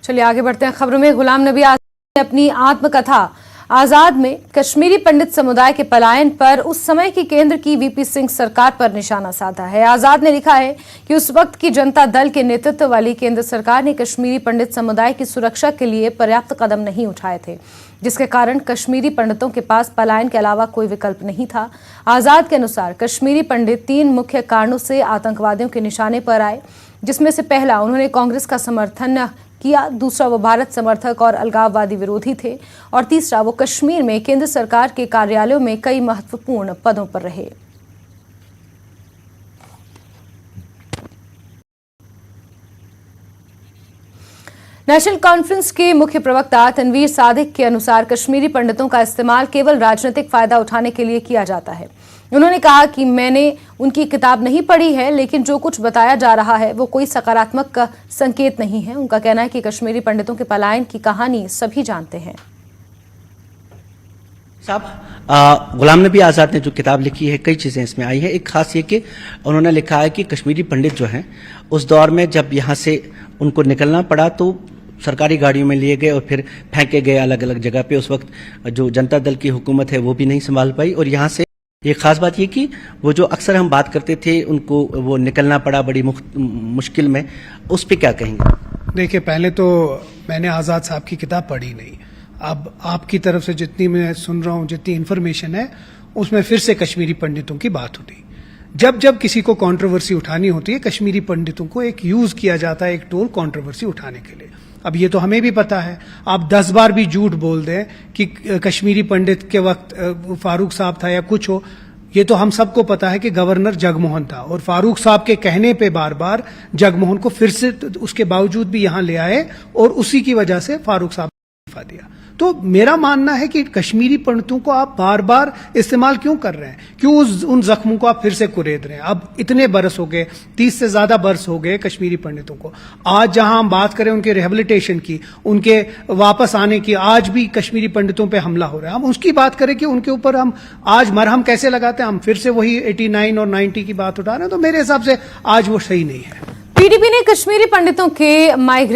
चलिए आगे बढ़ते हैं खबरों में। गुलाम नबी आजाद ने अपनी आत्मकथा आजाद में कश्मीरी पंडित समुदाय के पलायन पर उस समय की केंद्र की वीपी सिंह सरकार पर निशाना साधा है। आजाद ने लिखा है कि उस वक्त की जनता दल के नेतृत्व वाली केंद्र सरकार ने कश्मीरी पंडित समुदाय की सुरक्षा के लिए पर्याप्त कदम नहीं उठाए थे, जिसके कारण कश्मीरी पंडितों के पास पलायन के अलावा कोई विकल्प नहीं था। आजाद के अनुसार कश्मीरी पंडित 3 मुख्य कारणों से आतंकवादियों के निशाने पर आए, जिसमें से पहला, उन्होंने कांग्रेस का समर्थन किया, दूसरा, वो भारत समर्थक और अलगाववादी विरोधी थे, और तीसरा, वो कश्मीर में केंद्र सरकार के कार्यालयों में कई महत्वपूर्ण पदों पर रहे। नेशनल कॉन्फ्रेंस के मुख्य प्रवक्ता तनवीर सादिक के अनुसार कश्मीरी पंडितों का इस्तेमाल केवल राजनीतिक फायदा उठाने के लिए किया जाता है। उन्होंने कहा कि मैंने उनकी किताब नहीं पढ़ी है, लेकिन जो कुछ बताया जा रहा है वो कोई सकारात्मक संकेत नहीं है। उनका कहना है कि कश्मीरी पंडितों के पलायन की कहानी सभी जानते हैं। साहब, गुलाम नबी आजाद ने जो किताब लिखी है, कई चीजें इसमें आई है। एक खास ये कि उन्होंने लिखा है कि कश्मीरी पंडित जो हैं उस दौर में जब यहाँ से उनको निकलना पड़ा तो सरकारी गाड़ियों में लिए गए और फिर फेंके गए अलग अलग जगह पे। उस वक्त जो जनता दल की हुकूमत है वो भी नहीं संभाल पाई, और यहाँ से ये खास बात ये कि वो जो अक्सर हम बात करते थे उनको वो निकलना पड़ा बड़ी मुश्किल में, उस पर क्या कहेंगे? देखिए, पहले तो मैंने आज़ाद साहब की किताब पढ़ी नहीं। अब आपकी तरफ से जितनी मैं सुन रहा हूँ, जितनी इन्फॉर्मेशन है, उसमें फिर से कश्मीरी पंडितों की बात होती। जब किसी को कंट्रोवर्सी उठानी होती है, कश्मीरी पंडितों को एक यूज किया जाता है, एक टूल कंट्रोवर्सी उठाने के लिए। अब ये तो हमें भी पता है, आप 10 बार भी झूठ बोल दें कि कश्मीरी पंडित के वक्त फारूक साहब था या कुछ हो, ये तो हम सबको पता है कि गवर्नर जगमोहन था, और फारूक साहब के कहने पे बार बार जगमोहन को फिर से उसके बावजूद भी यहां ले आए, और उसी की वजह से फारूक साहब ने इस्तीफा दिया। तो मेरा मानना है कि कश्मीरी पंडितों को आप बार बार इस्तेमाल क्यों कर रहे हैं, क्यों उन जख्मों को आप फिर से कुरेद रहे हैं? अब इतने बरस हो गए, 30 से ज्यादा बरस हो गए कश्मीरी पंडितों को। आज जहां हम बात करें उनके रिहेबिलिटेशन की, उनके वापस आने की, आज भी कश्मीरी पंडितों पे हमला हो रहा है। हम उसकी बात करें कि उनके ऊपर हम आज मरहम कैसे लगाते हैं, हम फिर से वही 89 और 90 की बात उठा रहे हैं। तो मेरे हिसाब से आज वो सही नहीं है। पीडीपी ने कश्मीरी पंडितों के माइग्रेशन